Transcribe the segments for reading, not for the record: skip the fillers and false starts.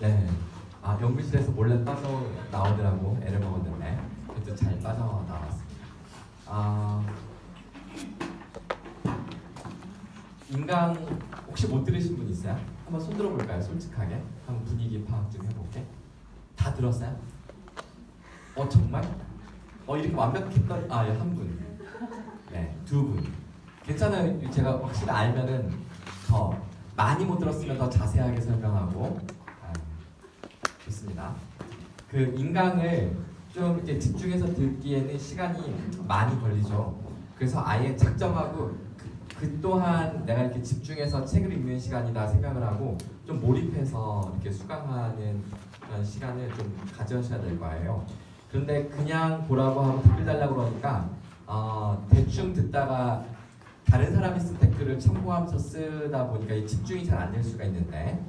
네. 아, 연구실에서 몰래 빠져 나오더라고. 애를 먹었는데 그래도 잘 빠져나왔습니다. 아, 인강 혹시 못 들으신 분 있어요? 한번 손 들어볼까요? 솔직하게 한번 분위기 파악 좀 해볼게. 다 들었어요? 정말? 이렇게 완벽했던 한 분, 네, 두 분. 괜찮아요. 제가 확실히 알면은 더 많이 못 들었으면 더 자세하게 설명하고. 좋습니다. 그 인강을 좀 이렇게 집중해서 듣기에는 시간이 많이 걸리죠. 그래서 아예 작정하고 그 또한 내가 이렇게 집중해서 책을 읽는 시간이다 생각을 하고 좀 몰입해서 이렇게 수강하는 그런 시간을 좀 가져셔야 될 거예요. 그런데 그냥 보라고 하고 댓글 달라고 그러니까 대충 듣다가 다른 사람이 쓴 댓글을 참고하면서 쓰다 보니까 이 집중이 잘 안 될 수가 있는데,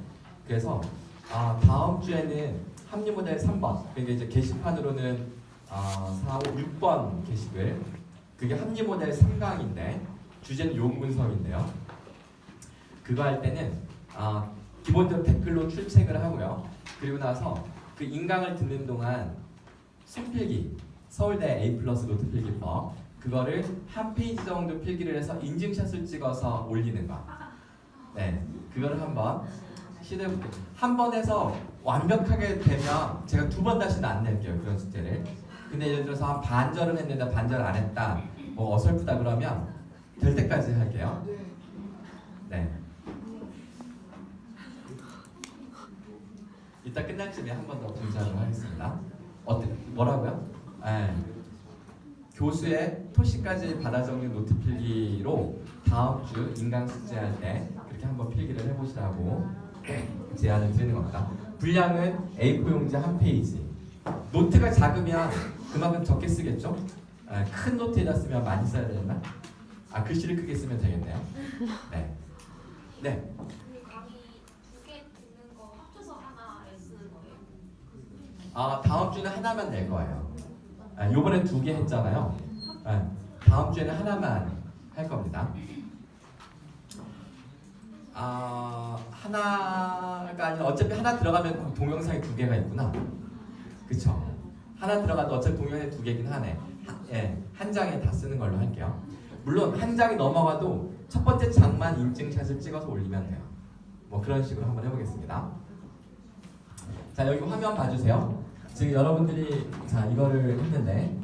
그래서 다음 주에는 합리 모델 3번, 그러니까 이제 게시판으로는 4, 5, 6번 게시글, 그게 합리 모델 3강인데 주제는 요구 분석인데요. 그거 할 때는 기본적으로 댓글로 출첵을 하고요. 그리고 나서 그 인강을 듣는 동안 손필기, 서울대 A+ 노트필기법, 그거를 한 페이지 정도 필기를 해서 인증샷을 찍어서 올리는 거. 네, 그거를 한번 시도해볼게요. 한 번 해서 완벽하게 되면 제가 두 번 다시는 안 낼게요, 그런 숙제를. 근데 예를 들어서 한 반절은 했는데 반절 안 했다, 뭐 어설프다 그러면 될 때까지 할게요. 네. 이따 끝날 쯤에 한 번 더 분석을 하겠습니다. 뭐라고요? 네. 교수의 토시까지 받아 적는 노트 필기로 다음 주 인강 숙제할 때 그렇게 한번 필기를 해보시라고 제안을 드리는 겁니다. 분량은 A4 용지 한 페이지. 노트가 작으면 그만큼 적게 쓰겠죠? 큰 노트에다 쓰면 많이 써야 되나? 글씨를 크게 쓰면 되겠네요. 네. 네. 강의 2개 듣는 거 합쳐서 하나에 쓰는 거예요? 다음 주는 하나만 낼 거예요. 요번엔 2개 했잖아요. 다음 주에는 하나만 할 겁니다. 하나가 아니라 어차피 하나 들어가면 동영상이 2개가 있구나. 그쵸? 하나 들어가도 어차피 동영상이 2개긴 하네. 한 장에 다 쓰는 걸로 할게요. 물론 한 장이 넘어가도 첫 번째 장만 인증샷을 찍어서 올리면 돼요. 뭐 그런 식으로 한번 해보겠습니다. 자, 여기 화면 봐주세요. 지금 여러분들이 이거를 했는데,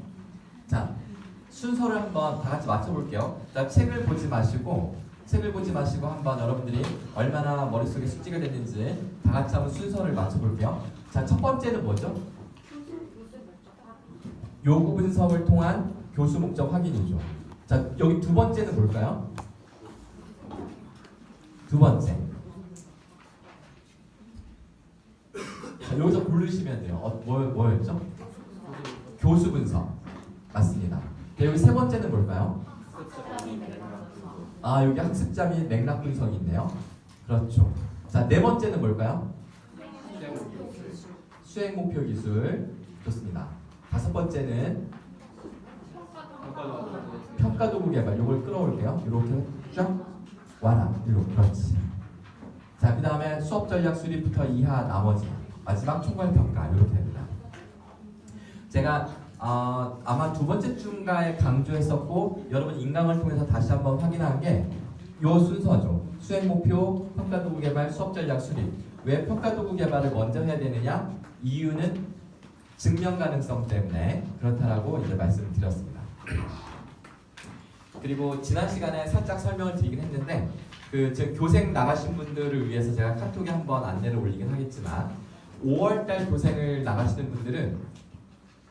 순서를 한번 다 같이 맞춰볼게요. 자, 책을 보지 마시고 한번 여러분들이 얼마나 머릿속에 숙지가 됐는지 다 같이 한번 순서를 맞춰볼게요. 자, 첫 번째는 뭐죠? 요구 분석을 통한 교수 목적 확인이죠. 자, 여기 두 번째는 뭘까요? 두 번째. 자, 여기서 고르시면 돼요. 뭐였죠? 교수 분석. 맞습니다. 여기 세 번째는 뭘까요? 여기 학습자 및 맥락 분석이 있네요. 그렇죠. 자, 네 번째는 뭘까요? 수행 목표 기술. 좋습니다. 다섯 번째는 평가 도구 개발. 요걸 끌어올게요. 이렇게 쫙 와라. 이렇게. 그렇지. 자, 그 다음에 수업 전략 수립부터 이하 나머지. 마지막 총괄 평가. 이렇게 됩니다. 제가 아마 두 번째 주인가에 강조했었고 여러분 인강을 통해서 다시 한번 확인한 게 요 순서죠. 수행 목표, 평가 도구 개발, 수업 전략 수립. 왜 평가 도구 개발을 먼저 해야 되느냐? 이유는 증명 가능성 때문에 그렇다라고 이제 말씀을 드렸습니다. 그리고 지난 시간에 살짝 설명을 드리긴 했는데 지금 교생 나가신 분들을 위해서 제가 카톡에 한번 안내를 올리긴 하겠지만 5월달 교생을 나가시는 분들은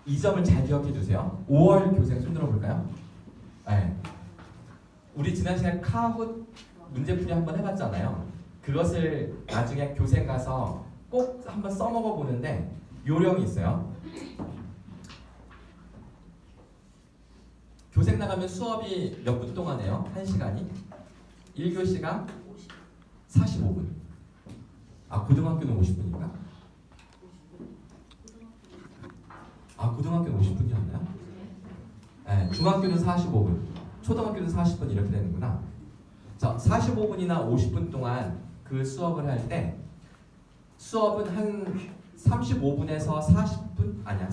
이 점을 잘 기억해 주세요. 5월 교생 손 들어볼까요? 네. 우리 지난 시간에 카훗 문제풀이 한번 해봤잖아요. 그것을 나중에 교생 가서 꼭 한번 써먹어 보는데 요령이 있어요. 교생 나가면 수업이 몇 분 동안 해요? 1시간이? 1교시가 45분. 고등학교는 50분인가? 고등학교는 50분이었나요? 네, 중학교는 45분, 초등학교는 40분 이렇게 되는구나. 자, 45분이나 50분 동안 그 수업을 할 때 수업은 한 35분에서 40분? 아니야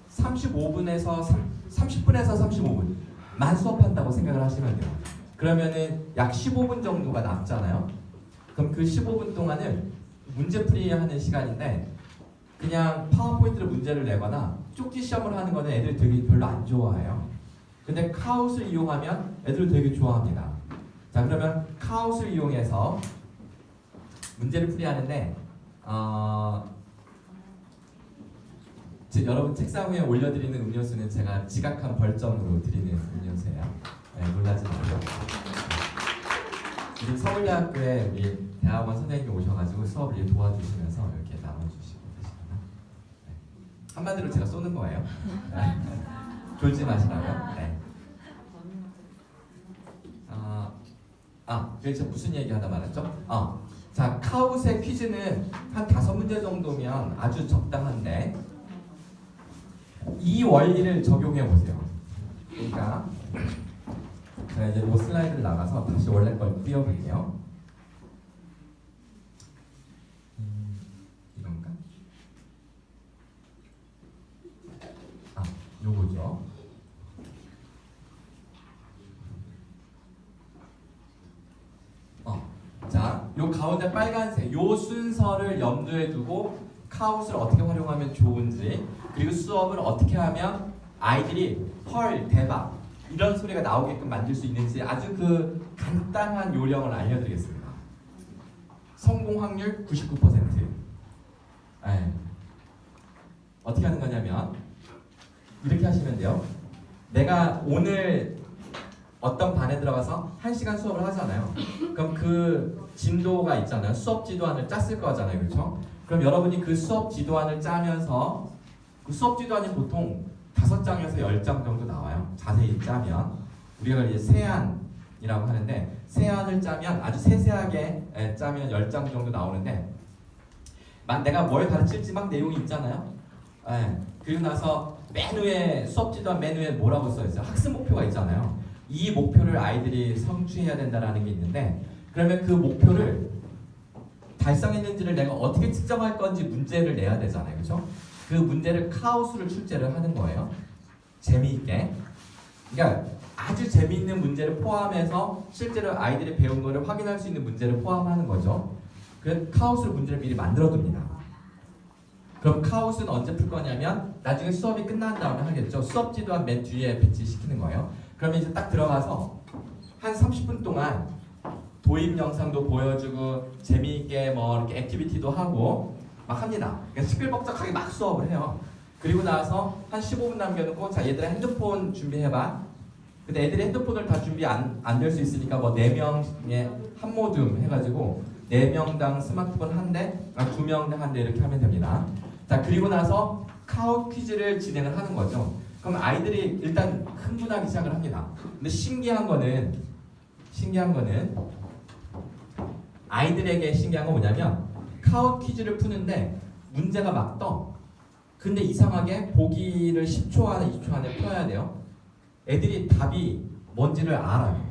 35분에서 30분에서 35분만 수업한다고 생각을 하시면 돼요. 그러면은 약 15분 정도가 남잖아요. 그럼 그 15분 동안은 문제풀이 하는 시간인데 그냥 파워포인트로 문제를 내거나 쪽지 시험을 하는 거는 애들이 되게 별로 안 좋아해요. 근데 카웃을 이용하면 애들이 되게 좋아합니다. 자, 그러면 카웃을 이용해서 문제를 풀이하는데 여러분 책상 위에 올려드리는 음료수는 제가 지각한 벌점으로 드리는 음료수예요. 네, 놀라지 마세요. 지금 서울대학교에 우리 대학원 선생님이 오셔가지고 수업을 도와주시면서 이렇게 나눠주시고 계시구나. 네. 한마디로 제가 쏘는 거예요. 네. 졸지 마시라고요. 네. 그래서 무슨 얘기하다 말았죠? 자, 카웃의 퀴즈는 한 5문제 정도면 아주 적당한데 이 원리를 적용해 보세요. 그러니까 제가 이제 이 슬라이드를 나가서 다시 원래 걸 띄워볼게요. 이건가? 요거죠. 자, 요 가운데 빨간색 요 순서를 염두에 두고 카웃을 어떻게 활용하면 좋은지, 그리고 수업을 어떻게 하면 아이들이 헐 대박 이런 소리가 나오게끔 만들 수 있는지 아주 그 간단한 요령을 알려드리겠습니다. 성공 확률 99%. 네. 어떻게 하는 거냐면 이렇게 하시면 돼요. 내가 오늘 어떤 반에 들어가서 1시간 수업을 하잖아요. 그럼 그 진도가 있잖아요. 수업 지도안을 짰을 거잖아요. 그렇죠? 그럼 여러분이 그 수업 지도안을 짜면서 그 수업 지도안이 보통 5장에서 10장 정도 나와요. 자세히 짜면 우리가 이제 세안이라고 하는데 세안을 짜면 아주 세세하게 짜면 10장 정도 나오는데 내가 뭘 가르칠지 막 내용이 있잖아요. 그리고 나서 맨 위에 수업 지도안 맨 위에 뭐라고 써있어요? 학습 목표가 있잖아요. 이 목표를 아이들이 성취해야 된다는 게 있는데 그러면 그 목표를 달성했는지를 내가 어떻게 측정할 건지 문제를 내야 되잖아요. 그렇죠? 그 문제를 카우스를 출제를 하는 거예요. 재미있게. 그러니까 아주 재미있는 문제를 포함해서 실제로 아이들이 배운 거를 확인할 수 있는 문제를 포함하는 거죠. 그래서 카우스 문제를 미리 만들어 둡니다. 그럼 카우스는 언제 풀 거냐면 나중에 수업이 끝난 다음에 하겠죠. 수업 지도안 맨 뒤에 배치시키는 거예요. 그러면 이제 딱 들어가서 한 30분 동안 도입 영상도 보여주고 재미있게 뭐 이렇게 액티비티도 하고 막 합니다. 그러니까 시끌벅적하게 막 수업을 해요. 그리고 나서 한 15분 남겨놓고 자 얘들아 핸드폰 준비해봐. 근데 애들이 핸드폰을 다 준비 안 될 수 있으니까 뭐 4명의 한 모듬 해가지고 4명당 스마트폰 한 대, 2명당 한 대 이렇게 하면 됩니다. 자 그리고 나서 카웃 퀴즈를 진행을 하는 거죠. 그럼 아이들이 일단 흥분하기 시작을 합니다. 근데 신기한 거는 아이들에게 신기한 건 뭐냐면 카웃 퀴즈를 푸는데 문제가 막 떠. 근데 이상하게 보기를 10초 안에 20초 안에 풀어야 돼요. 애들이 답이 뭔지를 알아요.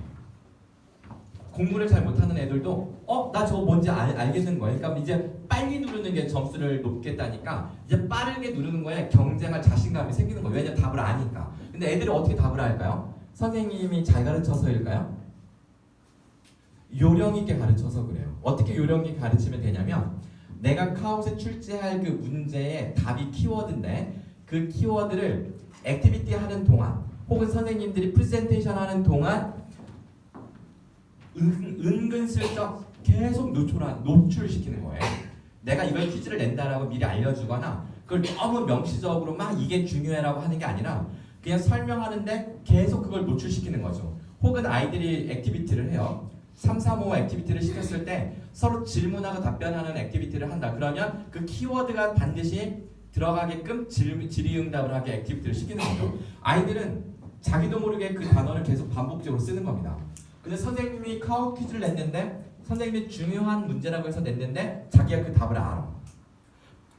공부를 잘 못하는 애들도 나 저거 뭔지 알겠는 거예요. 그러니까 이제 빨리 누르는 게 점수를 높게 따니까 이제 빠르게 누르는 거에 경쟁할 자신감이 생기는 거예요. 왜냐면 답을 아니까. 근데 애들이 어떻게 답을 할까요? 선생님이 잘 가르쳐서일까요? 요령 있게 가르쳐서 그래요. 어떻게 요령 있게 가르치면 되냐면 내가 카웃에 출제할 그 문제의 답이 키워드인데 그 키워드를 액티비티 하는 동안 혹은 선생님들이 프레젠테이션 하는 동안 은근슬쩍 계속 노출시키는 거예요. 내가 이걸 퀴즈를 낸다라고 미리 알려주거나 그걸 너무 명시적으로 막 이게 중요해라고 하는 게 아니라 그냥 설명하는데 계속 그걸 노출시키는 거죠. 혹은 아이들이 액티비티를 해요. 3, 4, 5 액티비티를 시켰을 때 서로 질문하고 답변하는 액티비티를 한다. 그러면 그 키워드가 반드시 들어가게끔 질의응답을 하게 액티비티를 시키는 거죠. 아이들은 자기도 모르게 그 단어를 계속 반복적으로 쓰는 겁니다. 근데 선생님이 카웃 퀴즈를 냈는데 선생님이 중요한 문제라고 해서 냈는데 자기가 그 답을 알아.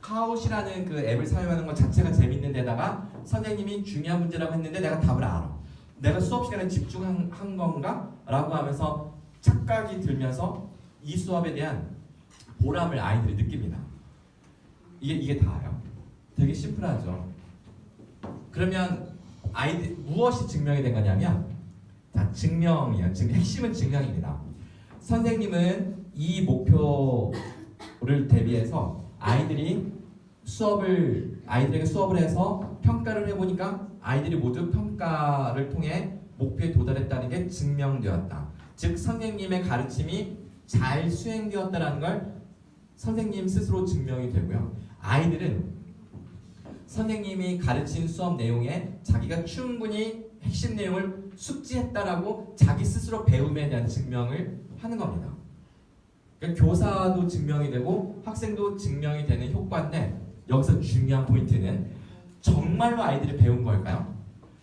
카웃이라는 그 앱을 사용하는 것 자체가 재밌는 데다가 선생님이 중요한 문제라고 했는데 내가 답을 알아. 내가 수업 시간에 집중한 건가? 라고 하면서 착각이 들면서 이 수업에 대한 보람을 아이들이 느낍니다. 이게 다예요. 되게 심플하죠. 그러면 아이들 무엇이 증명이 된 거냐면 자, 증명이에요. 핵심은 증명입니다. 선생님은 이 목표를 대비해서 아이들에게 수업을 해서 평가를 해보니까 아이들이 모두 평가를 통해 목표에 도달했다는 게 증명되었다. 즉 선생님의 가르침이 잘 수행되었다는 걸 선생님 스스로 증명이 되고요. 아이들은 선생님이 가르친 수업 내용에 자기가 충분히 핵심 내용을 숙지했다라고 자기 스스로 배움에 대한 증명을 하는 겁니다. 그러니까 교사도 증명이 되고 학생도 증명이 되는 효과인데 여기서 중요한 포인트는 정말로 아이들이 배운 걸까요?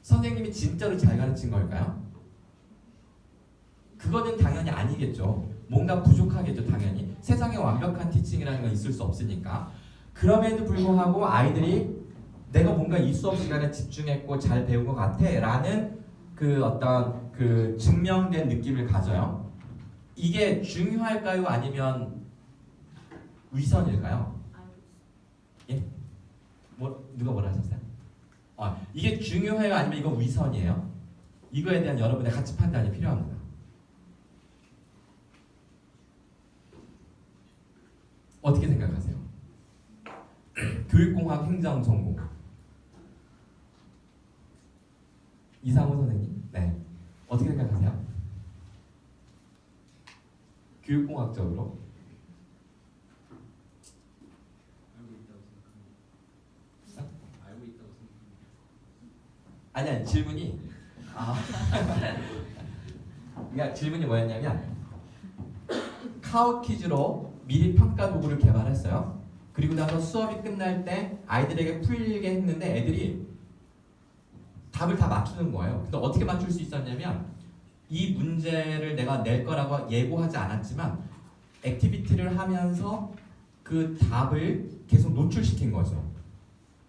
선생님이 진짜로 잘 가르친 걸까요? 그거는 당연히 아니겠죠. 뭔가 부족하겠죠, 당연히. 세상에 완벽한 티칭이라는 건 있을 수 없으니까. 그럼에도 불구하고 아이들이 내가 뭔가 이 수업 시간에 집중했고 잘 배운 것 같아 라는 그 어떤 그 증명된 느낌을 가져요. 이게 중요할까요? 아니면 위선일까요? 예? 누가 뭐라 하셨어요? 이게 중요해요? 아니면 이건 위선이에요? 이거에 대한 여러분의 가치 판단이 필요합니다. 어떻게 생각하세요? 교육공학 행정전공 이상호 선생님, 네, 어떻게 생각하세요? 교육공학적으로 알고 있다고 생각합니다. 아니 질문이 그러니까 질문이 뭐였냐면 카오 퀴즈로 미리 평가 도구를 개발했어요. 그리고 나서 수업이 끝날 때 아이들에게 풀게 했는데 애들이 답을 다 맞추는 거예요. 근데 어떻게 맞출 수 있었냐면 이 문제를 내가 낼 거라고 예고하지 않았지만 액티비티를 하면서 그 답을 계속 노출시킨 거죠.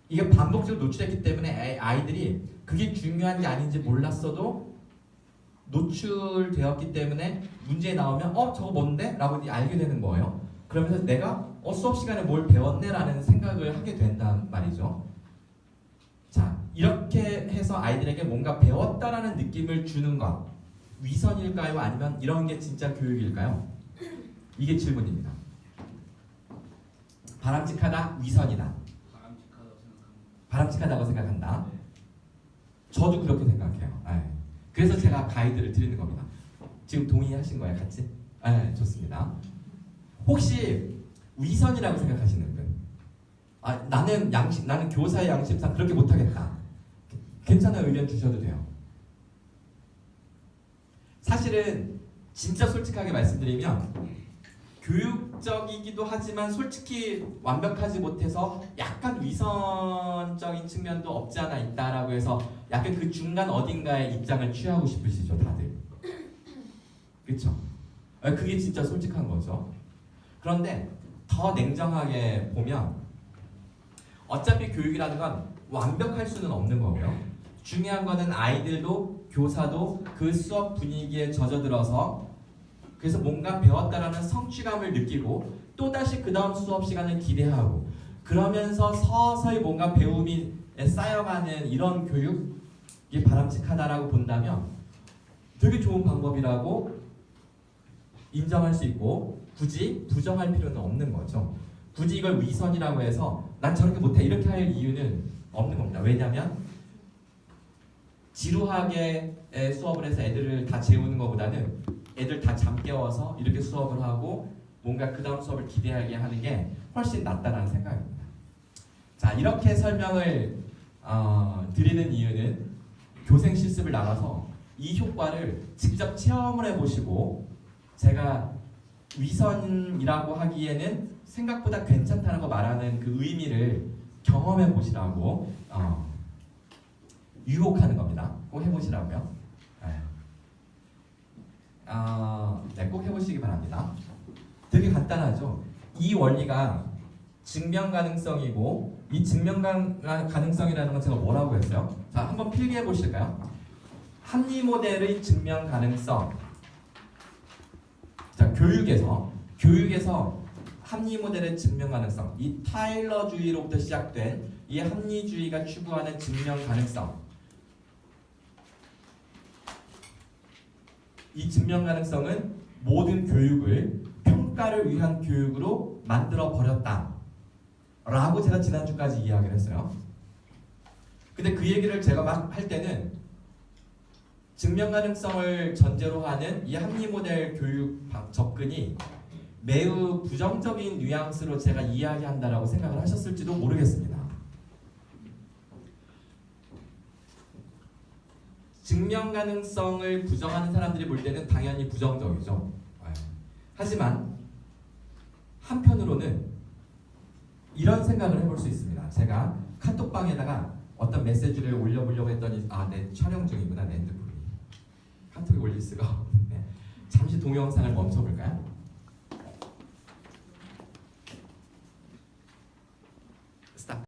이게 반복적으로 노출했기 때문에 아이들이 그게 중요한지 아닌지 몰랐어도 노출되었기 때문에 문제에 나오면 저거 뭔데? 라고 알게 되는 거예요. 그러면서 내가 수업 시간에 뭘 배웠네? 라는 생각을 하게 된단 말이죠. 자, 이렇게 해서 아이들에게 뭔가 배웠다라는 느낌을 주는 것 위선일까요? 아니면 이런 게 진짜 교육일까요? 이게 질문입니다. 바람직하다? 위선이다? 바람직하다고 생각합니다. 바람직하다고 생각한다. 저도 그렇게 생각해요. 그래서 제가 가이드를 드리는 겁니다. 지금 동의하신 거예요, 같이? 좋습니다. 혹시 위선이라고 생각하시는 분? 나는 교사의 양심상 그렇게 못하겠다. 괜찮은 의견 주셔도 돼요. 사실은 진짜 솔직하게 말씀드리면 교육적이기도 하지만 솔직히 완벽하지 못해서 약간 위선적인 측면도 없지 않아 있다라고 해서 약간 그 중간 어딘가에 입장을 취하고 싶으시죠, 다들. 그렇죠? 그게 진짜 솔직한 거죠. 그런데 더 냉정하게 보면 어차피 교육이라는 건 완벽할 수는 없는 거고요. 중요한 거는 아이들도 교사도 그 수업 분위기에 젖어들어서 그래서 뭔가 배웠다라는 성취감을 느끼고 또다시 그 다음 수업 시간을 기대하고 그러면서 서서히 뭔가 배움이 쌓여가는 이런 교육이 바람직하다라고 본다면 되게 좋은 방법이라고 인정할 수 있고 굳이 부정할 필요는 없는 거죠. 굳이 이걸 위선이라고 해서 난 저렇게 못해 이렇게 할 이유는 없는 겁니다. 왜냐하면 지루하게 수업을 해서 애들을 다 재우는 것보다는 애들 다 잠 깨워서 이렇게 수업을 하고 뭔가 그 다음 수업을 기대하게 하는 게 훨씬 낫다라는 생각입니다. 자, 이렇게 설명을 드리는 이유는 교생 실습을 나가서 이 효과를 직접 체험을 해보시고 제가 위선이라고 하기에는 생각보다 괜찮다는 거 말하는 그 의미를 경험해 보시라고 유혹하는 겁니다. 꼭 해보시라고요. 네, 꼭 해보시기 바랍니다. 되게 간단하죠. 이 원리가 증명 가능성이고 이 증명 가능성이라는 건 제가 뭐라고 했어요? 자, 한번 필기해 보실까요? 합리 모델의 증명 가능성. 자, 교육에서 합리 모델의 증명 가능성, 이 타일러주의로부터 시작된 이 합리주의가 추구하는 증명 가능성, 이 증명 가능성은 모든 교육을 평가를 위한 교육으로 만들어 버렸다 라고 제가 지난주까지 이야기를 했어요. 근데 그 얘기를 제가 막 할 때는 증명 가능성을 전제로 하는 이 합리 모델 교육 접근이 매우 부정적인 뉘앙스로 제가 이야기한다라고 생각을 하셨을지도 모르겠습니다. 증명 가능성을 부정하는 사람들이 볼 때는 당연히 부정적이죠. 하지만 한편으로는 이런 생각을 해볼 수 있습니다. 제가 카톡방에다가 어떤 메시지를 올려보려고 했더니 내 촬영 중이구나, 내 핸드폰이. 카톡에 올릴 수가 없네. 잠시 동영상을 멈춰볼까요?